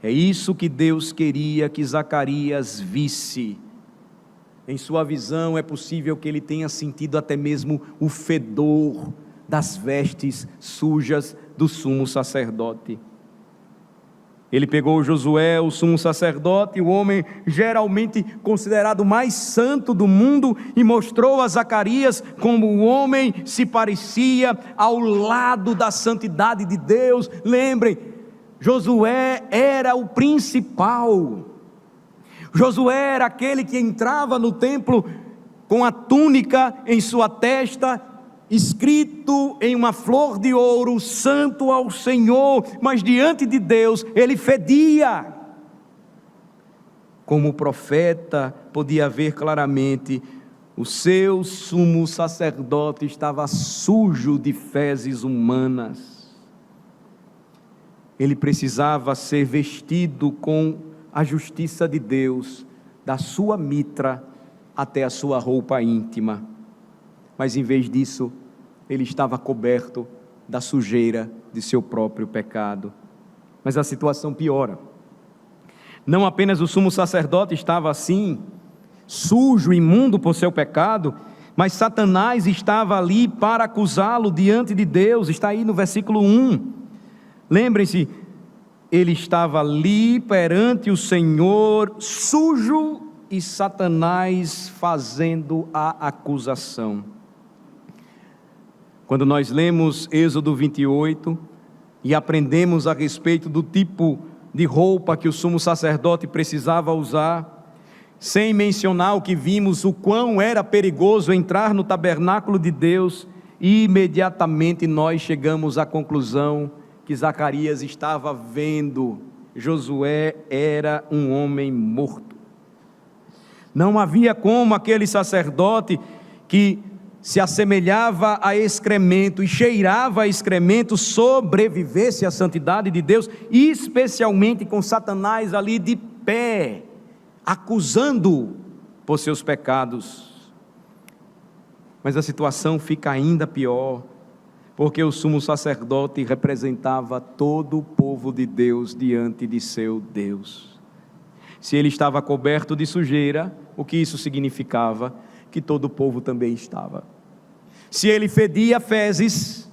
É isso que Deus queria que Zacarias visse. Em sua visão, é possível que ele tenha sentido até mesmo o fedor das vestes sujas do sumo sacerdote. Ele pegou Josué, o sumo sacerdote, o homem geralmente considerado mais santo do mundo, e mostrou a Zacarias como o homem se parecia ao lado da santidade de Deus. Lembrem, Josué era o principal. Josué era aquele que entrava no templo com a túnica em sua testa, escrito em uma flor de ouro, santo ao Senhor, mas diante de Deus ele fedia. Como profeta podia ver claramente, o seu sumo sacerdote estava sujo de fezes humanas. Ele precisava ser vestido com a justiça de Deus, da sua mitra até a sua roupa íntima. Mas em vez disso, ele estava coberto da sujeira de seu próprio pecado. Mas a situação piora. Não apenas o sumo sacerdote estava assim, sujo, imundo por seu pecado, mas Satanás estava ali para acusá-lo diante de Deus. Está aí no versículo 1. Lembrem-se, ele estava ali perante o Senhor, sujo, e Satanás fazendo a acusação. Quando nós lemos Êxodo 28 e aprendemos a respeito do tipo de roupa que o sumo sacerdote precisava usar, sem mencionar o que vimos, o quão era perigoso entrar no tabernáculo de Deus, e imediatamente nós chegamos à conclusão que Zacarias estava vendo: Josué era um homem morto. Não havia como aquele sacerdote que se assemelhava a excremento e cheirava a excremento sobrevivesse à santidade de Deus, especialmente com Satanás ali de pé, acusando-o por seus pecados. Mas a situação fica ainda pior, porque o sumo sacerdote representava todo o povo de Deus diante de seu Deus. Se ele estava coberto de sujeira, o que isso significava? Que todo o povo também estava. Se ele fedia fezes,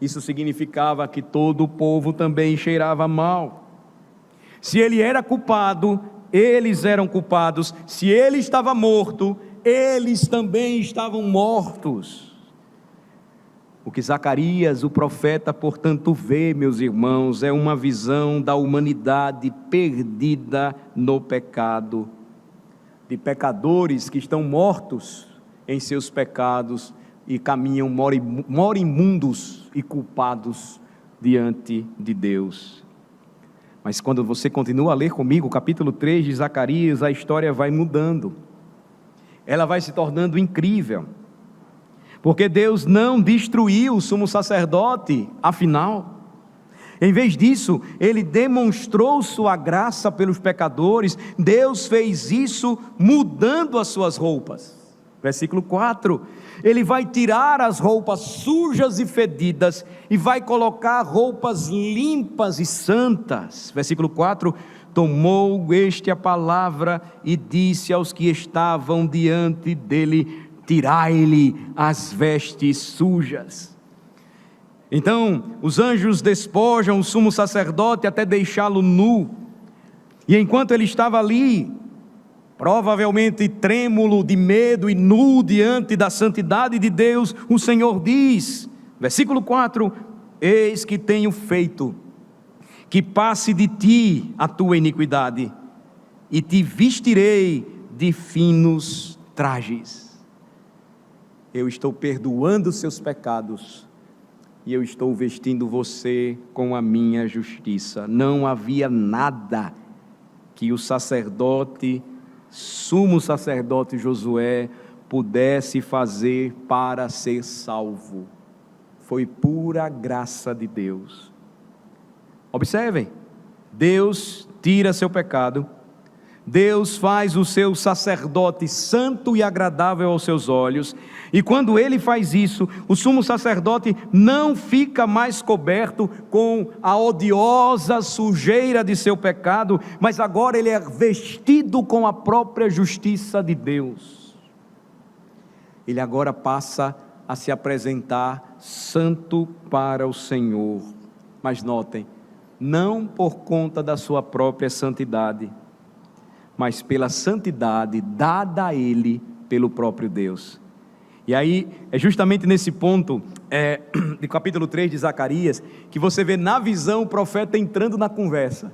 isso significava que todo o povo também cheirava mal. Se ele era culpado, eles eram culpados. Se ele estava morto, eles também estavam mortos. O que Zacarias, o profeta, portanto, vê, meus irmãos, é uma visão da humanidade perdida no pecado, de pecadores que estão mortos em seus pecados e caminham morimundos e culpados diante de Deus. Mas quando você continua a ler comigo o capítulo 3 de Zacarias, a história vai mudando. Ela vai se tornando incrível. Porque Deus não destruiu o sumo sacerdote, afinal. Em vez disso, ele demonstrou sua graça pelos pecadores. Deus fez isso mudando as suas roupas. Versículo 4, ele vai tirar as roupas sujas e fedidas e vai colocar roupas limpas e santas. Versículo 4, tomou este a palavra e disse aos que estavam diante dele: tirai-lhe as vestes sujas. Então, os anjos despojam o sumo sacerdote até deixá-lo nu. E enquanto ele estava ali, provavelmente trêmulo de medo e nu diante da santidade de Deus, o Senhor diz, versículo 4, eis que tenho feito que passe de ti a tua iniquidade, e te vestirei de finos trajes. Eu estou perdoando os seus pecados, e eu estou vestindo você com a minha justiça. Não havia nada que o sacerdote, sumo sacerdote Josué, pudesse fazer para ser salvo. Foi pura graça de Deus. Observem, Deus tira seu pecado, Deus faz o seu sacerdote santo e agradável aos seus olhos, e quando ele faz isso, o sumo sacerdote não fica mais coberto com a odiosa sujeira de seu pecado, mas agora ele é vestido com a própria justiça de Deus. Ele agora passa a se apresentar santo para o Senhor, mas notem, não por conta da sua própria santidade, mas pela santidade dada a ele pelo próprio Deus. E aí, é justamente nesse ponto, de capítulo 3 de Zacarias, que você vê na visão o profeta entrando na conversa.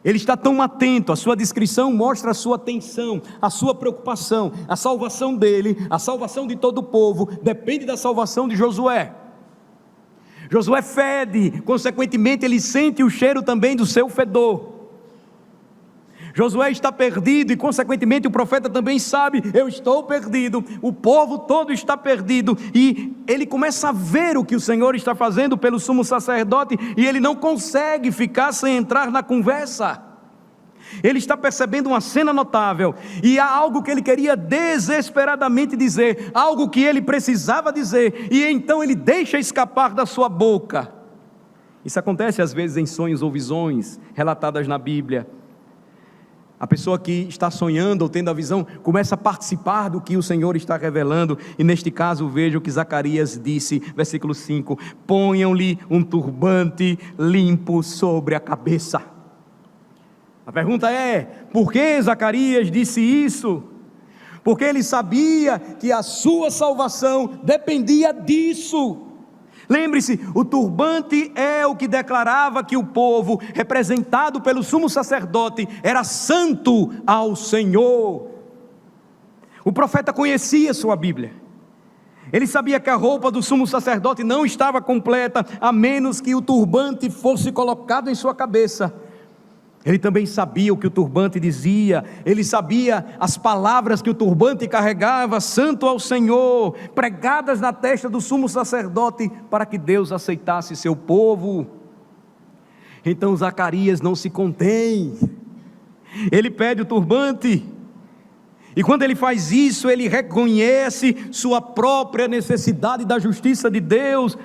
Ele está tão atento, a sua descrição mostra a sua atenção, a sua preocupação, a salvação dele, a salvação de todo o povo, depende da salvação de Josué. Josué fede, consequentemente ele sente o cheiro também do seu fedor. Josué está perdido e consequentemente o profeta também sabe, eu estou perdido, o povo todo está perdido, e ele começa a ver o que o Senhor está fazendo pelo sumo sacerdote, e ele não consegue ficar sem entrar na conversa. Ele está percebendo uma cena notável, e há algo que ele queria desesperadamente dizer, algo que ele precisava dizer, e então ele deixa escapar da sua boca. Isso acontece às vezes em sonhos ou visões relatadas na Bíblia. A pessoa que está sonhando ou tendo a visão começa a participar do que o Senhor está revelando, e neste caso veja o que Zacarias disse, versículo 5: ponham-lhe um turbante limpo sobre a cabeça. A pergunta é, por que Zacarias disse isso? Porque ele sabia que a sua salvação dependia disso. Lembre-se, o turbante é o que declarava que o povo, representado pelo sumo sacerdote, era santo ao Senhor. O profeta conhecia sua Bíblia. Ele sabia que a roupa do sumo sacerdote não estava completa, a menos que o turbante fosse colocado em sua cabeça. Ele também sabia o que o turbante dizia, ele sabia as palavras que o turbante carregava, santo ao Senhor, pregadas na testa do sumo sacerdote, para que Deus aceitasse seu povo. Então Zacarias não se contém, ele pede o turbante, e quando ele faz isso, ele reconhece sua própria necessidade da justiça de Deus.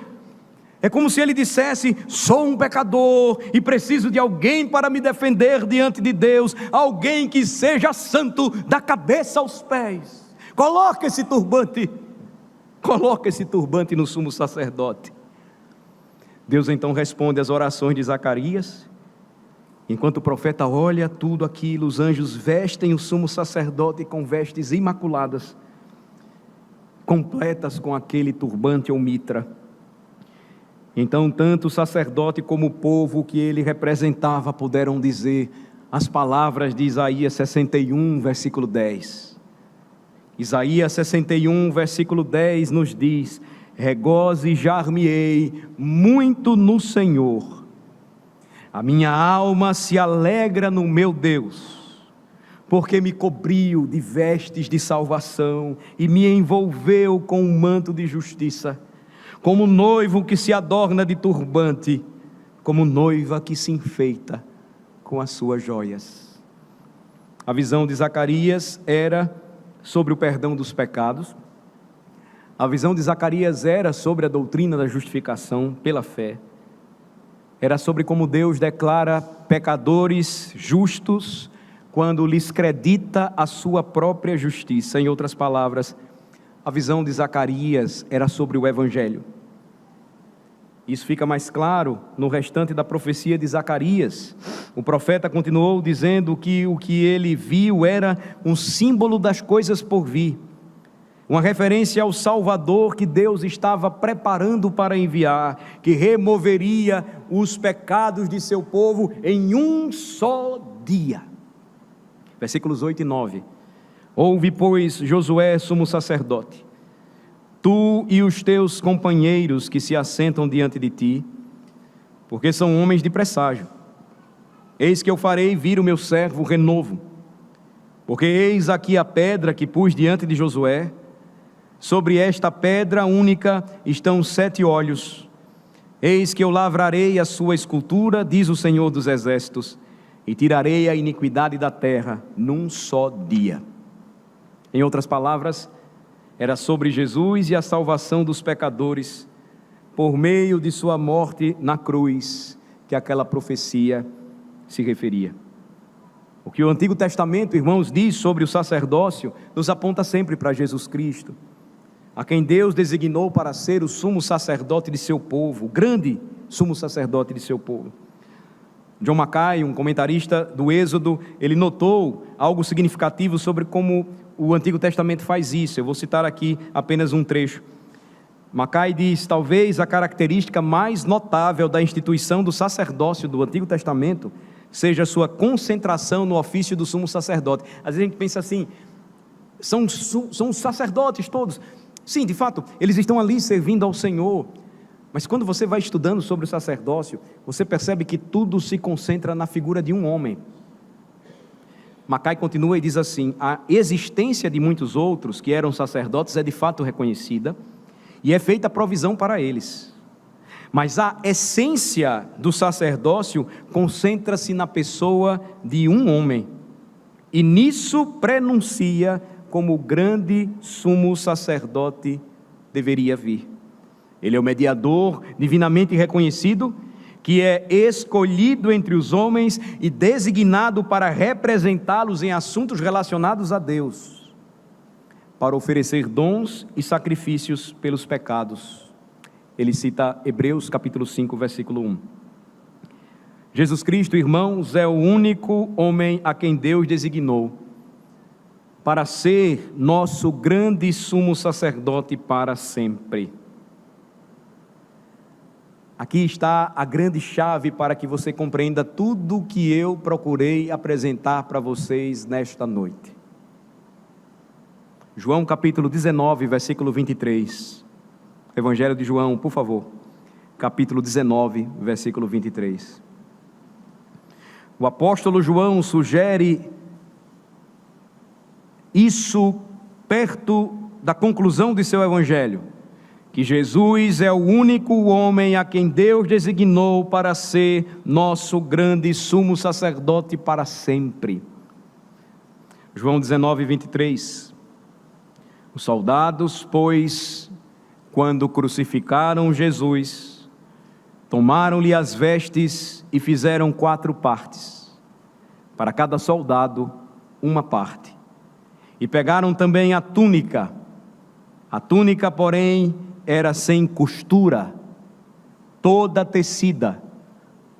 É como se ele dissesse, sou um pecador e preciso de alguém para me defender diante de Deus, alguém que seja santo da cabeça aos pés. Coloque esse turbante no sumo sacerdote. Deus então responde às orações de Zacarias. Enquanto o profeta olha tudo aquilo, os anjos vestem o sumo sacerdote com vestes imaculadas, completas com aquele turbante ou mitra. Então tanto o sacerdote como o povo que ele representava puderam dizer as palavras de Isaías 61, versículo 10. Isaías 61, versículo 10 nos diz: regozijar-me-ei muito no Senhor, a minha alma se alegra no meu Deus, porque me cobriu de vestes de salvação e me envolveu com um manto de justiça, como noivo que se adorna de turbante, como noiva que se enfeita com as suas joias. A visão de Zacarias era sobre o perdão dos pecados. A visão de Zacarias era sobre a doutrina da justificação pela fé. Era sobre como Deus declara pecadores justos quando lhes credita a sua própria justiça. Em outras palavras, a visão de Zacarias era sobre o Evangelho. Isso fica mais claro no restante da profecia de Zacarias. O profeta continuou dizendo que o que ele viu era um símbolo das coisas por vir, uma referência ao Salvador que Deus estava preparando para enviar, que removeria os pecados de seu povo em um só dia. Versículos 8 e 9. Ouve, pois, Josué, sumo sacerdote, tu e os teus companheiros que se assentam diante de ti, porque são homens de presságio. Eis que eu farei vir o meu servo renovo, porque eis aqui a pedra que pus diante de Josué, sobre esta pedra única estão 7 olhos. Eis que eu lavrarei a sua escultura, diz o Senhor dos Exércitos, e tirarei a iniquidade da terra num só dia. Em outras palavras, era sobre Jesus e a salvação dos pecadores, por meio de sua morte na cruz, que aquela profecia se referia. O que o Antigo Testamento, irmãos, diz sobre o sacerdócio, nos aponta sempre para Jesus Cristo, a quem Deus designou para ser o sumo sacerdote de seu povo, o grande sumo sacerdote de seu povo. John Mackay, um comentarista do Êxodo, ele notou algo significativo sobre como o Antigo Testamento faz isso. Eu vou citar aqui apenas um trecho. Mackay diz: talvez a característica mais notável da instituição do sacerdócio do Antigo Testamento seja a sua concentração no ofício do sumo sacerdote. Às vezes a gente pensa assim, são os sacerdotes todos. Sim, de fato, eles estão ali servindo ao Senhor. Mas quando você vai estudando sobre o sacerdócio, você percebe que tudo se concentra na figura de um homem. Mackay continua e diz assim: a existência de muitos outros que eram sacerdotes é de fato reconhecida, e é feita provisão para eles. Mas a essência do sacerdócio concentra-se na pessoa de um homem, e nisso prenuncia como o grande sumo sacerdote deveria vir. Ele é o mediador divinamente reconhecido, que é escolhido entre os homens e designado para representá-los em assuntos relacionados a Deus, para oferecer dons e sacrifícios pelos pecados. Ele cita Hebreus capítulo 5, versículo 1. Jesus Cristo, irmãos, é o único homem a quem Deus designou para ser nosso grande sumo sacerdote para sempre. Aqui está a grande chave para que você compreenda tudo o que eu procurei apresentar para vocês nesta noite. João capítulo 19, versículo 23. Evangelho de João, por favor. Capítulo 19, versículo 23. O apóstolo João sugere isso perto da conclusão de seu evangelho, que Jesus é o único homem a quem Deus designou para ser nosso grande sumo sacerdote para sempre. João 19, 23. Os soldados, pois, quando crucificaram Jesus, tomaram-lhe as vestes e fizeram 4 partes, para cada soldado uma parte. E pegaram também a túnica, porém, era sem costura, toda tecida,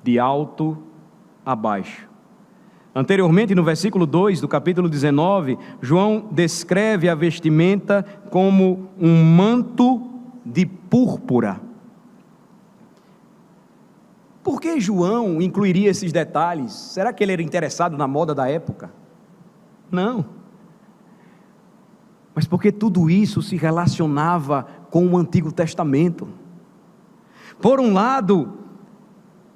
de alto a baixo. Anteriormente, no versículo 2 do capítulo 19, João descreve a vestimenta como um manto de púrpura. Por que João incluiria esses detalhes? Será que ele era interessado na moda da época? Não. Mas porque tudo isso se relacionava com o Antigo Testamento. Por um lado,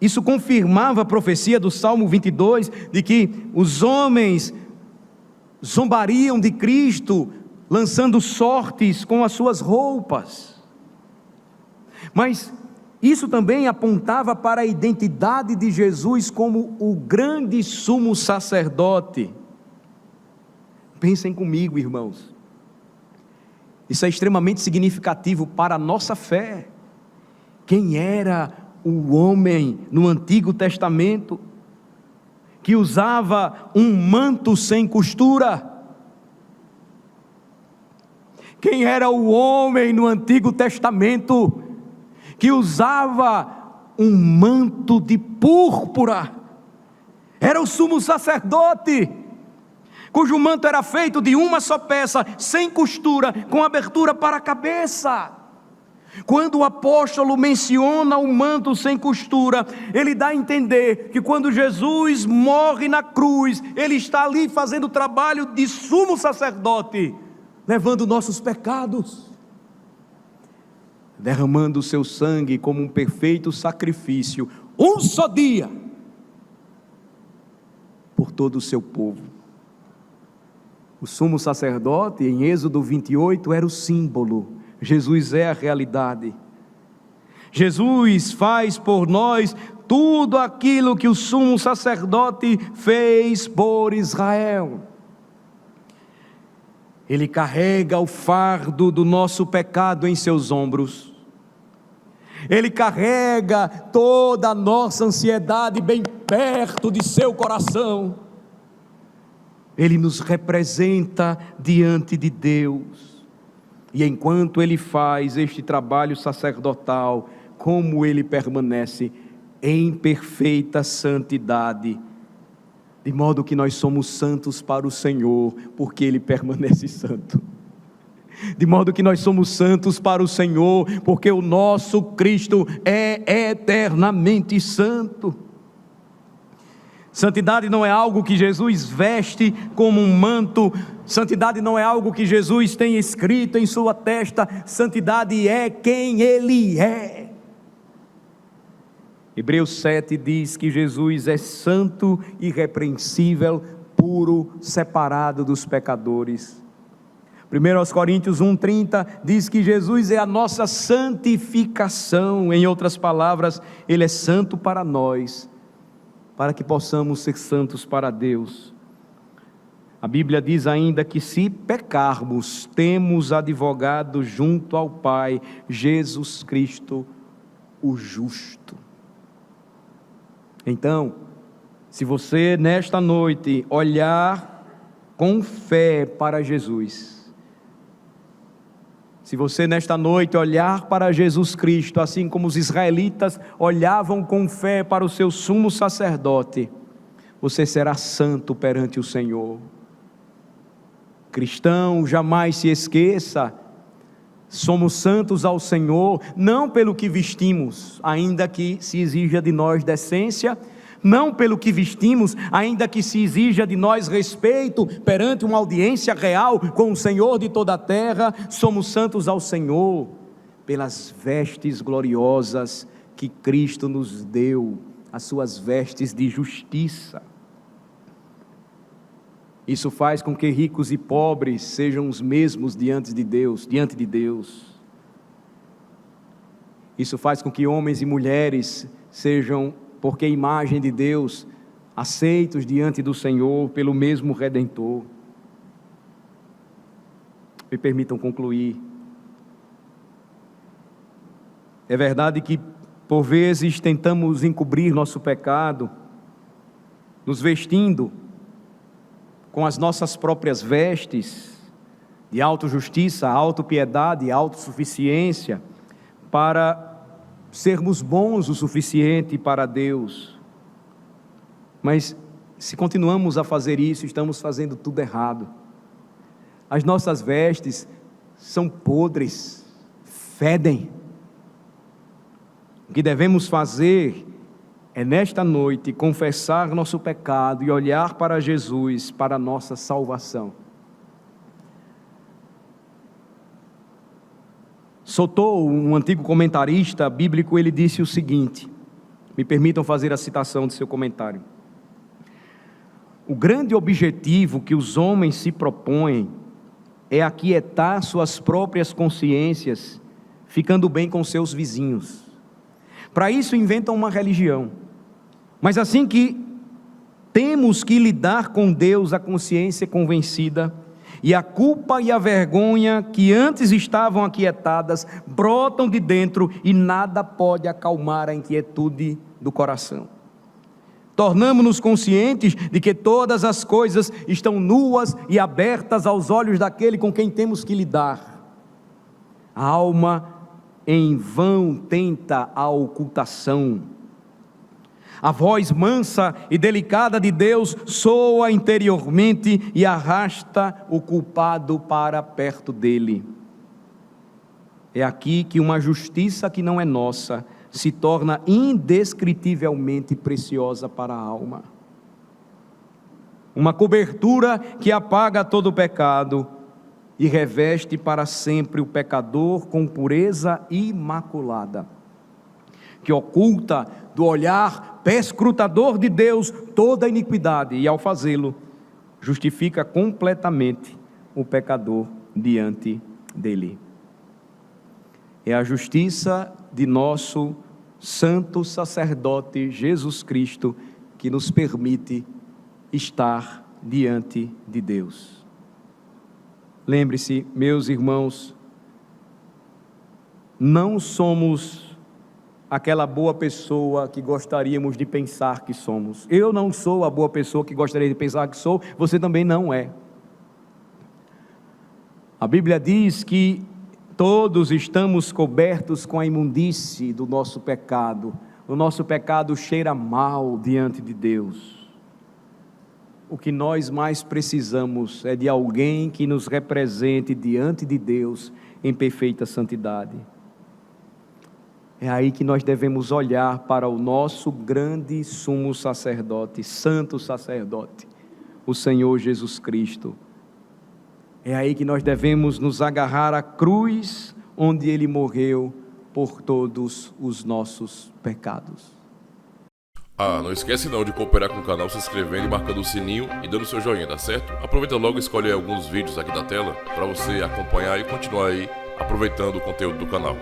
isso confirmava a profecia do Salmo 22, de que os homens zombariam de Cristo, lançando sortes com as suas roupas. Mas isso também apontava para a identidade de Jesus como o grande sumo sacerdote. Pensem comigo, irmãos. Isso é extremamente significativo para a nossa fé. Quem era o homem no Antigo Testamento que usava um manto sem costura? Quem era o homem no Antigo Testamento que usava um manto de púrpura? Era o sumo sacerdote, cujo manto era feito de uma só peça, sem costura, com abertura para a cabeça. Quando o apóstolo menciona o manto sem costura, ele dá a entender que quando Jesus morre na cruz, ele está ali fazendo o trabalho de sumo sacerdote, levando nossos pecados, derramando o seu sangue como um perfeito sacrifício, um só dia, por todo o seu povo. O sumo sacerdote, em Êxodo 28, era o símbolo. Jesus é a realidade. Jesus faz por nós tudo aquilo que o sumo sacerdote fez por Israel. Ele carrega o fardo do nosso pecado em seus ombros. Ele carrega toda a nossa ansiedade bem perto de seu coração. Ele nos representa diante de Deus. E enquanto Ele faz este trabalho sacerdotal, como Ele permanece em perfeita santidade, de modo que nós somos santos para o Senhor, porque Ele permanece santo. De modo que nós somos santos para o Senhor, porque o nosso Cristo é eternamente santo. Santidade não é algo que Jesus veste como um manto, santidade não é algo que Jesus tem escrito em sua testa, santidade é quem Ele é. Hebreus 7 diz que Jesus é santo, irrepreensível, puro, separado dos pecadores. 1 Coríntios 1,30 diz que Jesus é a nossa santificação. Em outras palavras, Ele é santo para nós, para que possamos ser santos para Deus. A Bíblia diz ainda que se pecarmos, temos advogado junto ao Pai, Jesus Cristo, o justo. Então, se você nesta noite olhar com fé para Jesus, se você nesta noite olhar para Jesus Cristo, assim como os israelitas olhavam com fé para o seu sumo sacerdote, você será santo perante o Senhor. Cristão, jamais se esqueça, somos santos ao Senhor, não pelo que vestimos, ainda que se exija de nós decência, não pelo que vestimos, ainda que se exija de nós respeito perante uma audiência real com o Senhor de toda a terra, somos santos ao Senhor, pelas vestes gloriosas que Cristo nos deu, as suas vestes de justiça. Isso faz com que ricos e pobres sejam os mesmos diante de Deus. Isso faz com que homens e mulheres sejam, porque imagem de Deus, aceitos diante do Senhor pelo mesmo Redentor. Me permitam concluir. É verdade que por vezes tentamos encobrir nosso pecado, nos vestindo com as nossas próprias vestes de autojustiça, autopiedade, autossuficiência, para sermos bons o suficiente para Deus. Mas se continuamos a fazer isso, estamos fazendo tudo errado. As nossas vestes são podres, fedem. O que devemos fazer é nesta noite confessar nosso pecado e olhar para Jesus, para a nossa salvação. Sotou, um antigo comentarista bíblico, ele disse o seguinte, me permitam fazer a citação de seu comentário: o grande objetivo que os homens se propõem é aquietar suas próprias consciências, ficando bem com seus vizinhos. Para isso inventam uma religião. Mas assim que temos que lidar com Deus, a consciência convencida, e a culpa e a vergonha que antes estavam aquietadas, brotam de dentro e nada pode acalmar a inquietude do coração. Tornamo-nos conscientes de que todas as coisas estão nuas e abertas aos olhos daquele com quem temos que lidar. A alma em vão tenta a ocultação. A voz mansa e delicada de Deus soa interiormente e arrasta o culpado para perto dele. É aqui que uma justiça que não é nossa se torna indescritivelmente preciosa para a alma. Uma cobertura que apaga todo o pecado e reveste para sempre o pecador com pureza imaculada, que oculta do olhar perscrutador de Deus toda a iniquidade e, ao fazê-lo, justifica completamente o pecador diante dele. É a justiça de nosso santo sacerdote Jesus Cristo, que nos permite estar diante de Deus. Lembre-se, meus irmãos, não somos aquela boa pessoa que gostaríamos de pensar que somos. Eu não sou a boa pessoa que gostaria de pensar que sou, você também não é. A Bíblia diz que todos estamos cobertos com a imundície do nosso pecado. O nosso pecado cheira mal diante de Deus. O que nós mais precisamos é de alguém que nos represente diante de Deus em perfeita santidade. É aí que nós devemos olhar para o nosso grande sumo sacerdote, santo sacerdote, o Senhor Jesus Cristo. É aí que nós devemos nos agarrar à cruz, onde Ele morreu por todos os nossos pecados. Não esquece não de cooperar com o canal se inscrevendo e marcando o sininho e dando seu joinha, tá certo? Aproveita logo e escolhe alguns vídeos aqui da tela para você acompanhar e continuar aí aproveitando o conteúdo do canal.